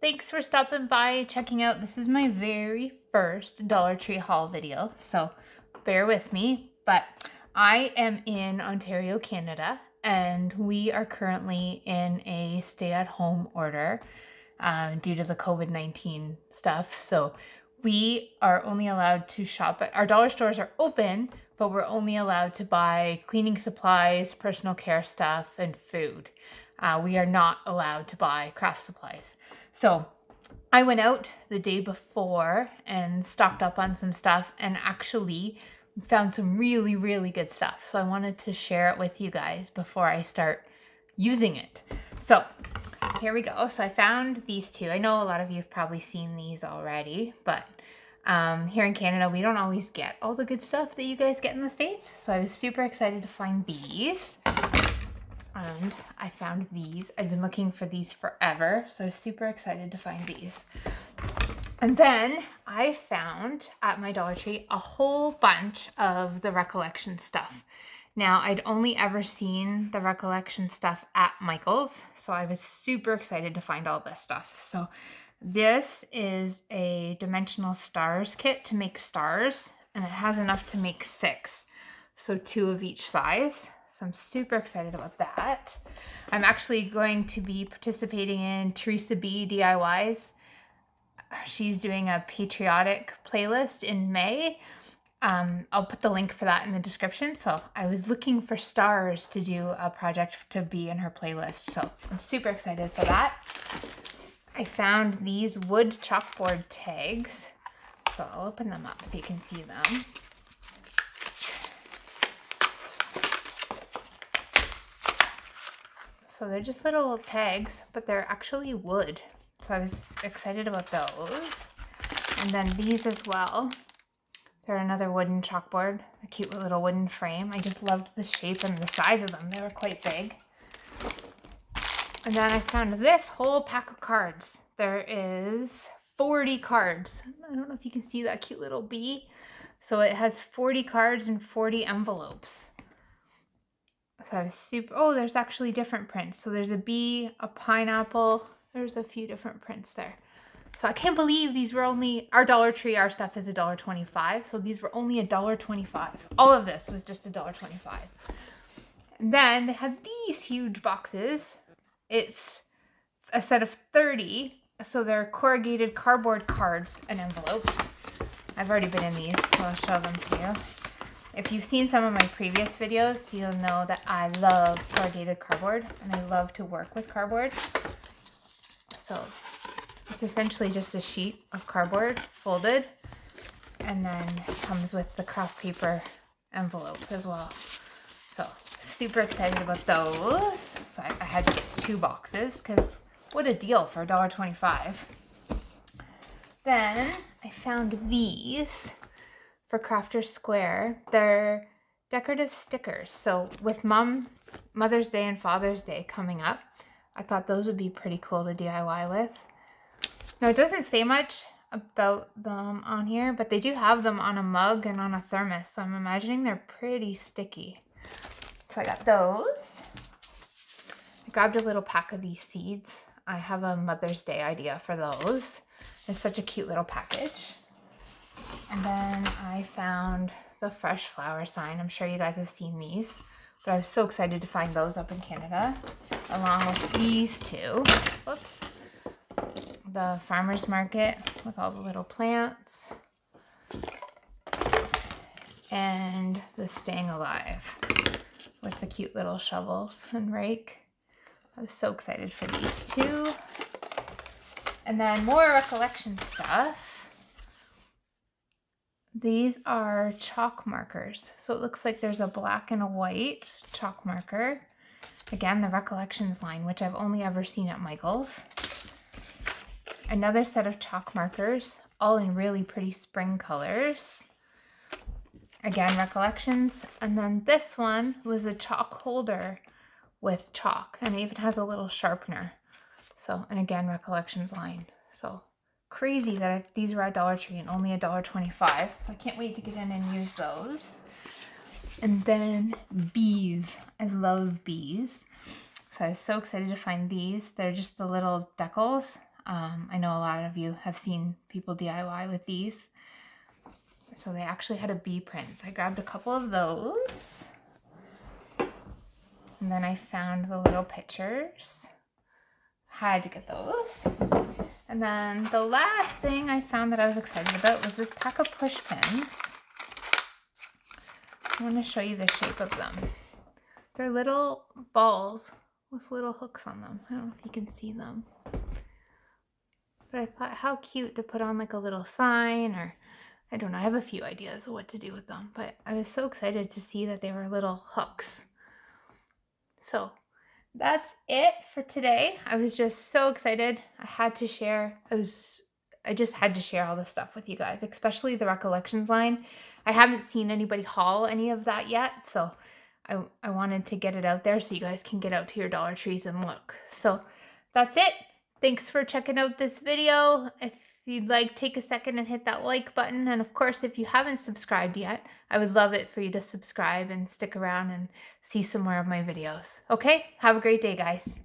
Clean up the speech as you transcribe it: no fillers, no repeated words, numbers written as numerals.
thanks for stopping by, checking out. This is my very first Dollar Tree haul video, so bear with me. But I am in Ontario, Canada, and we are currently in a stay-at-home order due to the COVID-19 stuff. So we are only allowed to shop at our dollar stores are open, but we're only allowed to buy cleaning supplies, personal care stuff, and food. We are not allowed to buy craft supplies. So I went out the day before and stocked up on some stuff and actually found some really, really good stuff. So I wanted to share it with you guys before I start using it. So here we go. So I found these two. I know a lot of you have probably seen these already, but here in Canada, we don't always get all the good stuff that you guys get in the States. So I was super excited to find these. And I found these. I've been looking for these forever, so I was super excited to find these. And then I found at my Dollar Tree a whole bunch of the Recollections stuff. Now, I'd only ever seen the Recollections stuff at Michael's, so I was super excited to find all this stuff. So this is a dimensional stars kit to make stars, and it has enough to make 6, so 2 of each size. So I'm super excited about that. I'm actually going to be participating in Teresa B DIYs. She's doing a patriotic playlist in May. I'll put the link for that in the description. So I was looking for stars to do a project to be in her playlist. So I'm super excited for that. I found these wood chalkboard tags. So I'll open them up so you can see them. So they're just little tags, but they're actually wood. So I was excited about those. And then these as well. They're another wooden chalkboard, a cute little wooden frame. I just loved the shape and the size of them. They were quite big. And then I found this whole pack of cards. There is 40 cards. I don't know if you can see that cute little bee. So it has 40 cards and 40 envelopes. So I was super, oh, there's actually different prints. So there's a bee, a pineapple. There's a few different prints there. So I can't believe these were only, our Dollar Tree, our stuff is $1.25. So these were only $1.25. All of this was just $1.25. And then they had these huge boxes. It's a set of 30. So they're corrugated cardboard cards and envelopes. I've already been in these, so I'll show them to you. If you've seen some of my previous videos, you'll know that I love corrugated cardboard and I love to work with cardboard. So it's essentially just a sheet of cardboard folded, and then it comes with the craft paper envelope as well. So super excited about those. So I had to get 2 boxes because what a deal for $1.25. Then I found these. For Crafters Square. They're decorative stickers. So with Mother's Day and Father's Day coming up, I thought those would be pretty cool to DIY with. Now it doesn't say much about them on here, but they do have them on a mug and on a thermos. So I'm imagining they're pretty sticky. So I got those. I grabbed a little pack of these seeds. I have a Mother's Day idea for those. It's such a cute little package. And then I found the fresh flower sign. I'm sure you guys have seen these, but I was so excited to find those up in Canada, along with these two. Whoops. The farmer's market with all the little plants. And the Staying Alive with the cute little shovels and rake. I was so excited for these two. And then more Recollection stuff. These are chalk markers. So it looks like there's a black and a white chalk marker. Again, the Recollections line, which I've only ever seen at Michael's. Another set of chalk markers, all in really pretty spring colors. Again, Recollections. And then this one was a chalk holder with chalk, and it even has a little sharpener. So, and again, Recollections line. So crazy that these were at Dollar Tree and only $1.25. So I can't wait to get in and use those. And then bees. I love bees. So I was so excited to find these. They're just the little decals. I know a lot of you have seen people DIY with these. So they actually had a bee print. So I grabbed a couple of those. And then I found the little pictures. Had to get those. And then the last thing I found that I was excited about was this pack of push pins. I want to show you the shape of them. They're little balls with little hooks on them. I don't know if you can see them. But I thought how cute to put on like a little sign, or I don't know. I have a few ideas of what to do with them. But I was so excited to see that they were little hooks. So that's it for today. I was just so excited. I had to share. I just had to share all this stuff with you guys, especially the Recollections line. I haven't seen anybody haul any of that yet, so I wanted to get it out there so you guys can get out to your Dollar Trees and look. So that's it. Thanks for checking out this video. If you'd like, take a second and hit that like button. And of course, if you haven't subscribed yet, I would love it for you to subscribe and stick around and see some more of my videos. Okay? Have a great day, guys.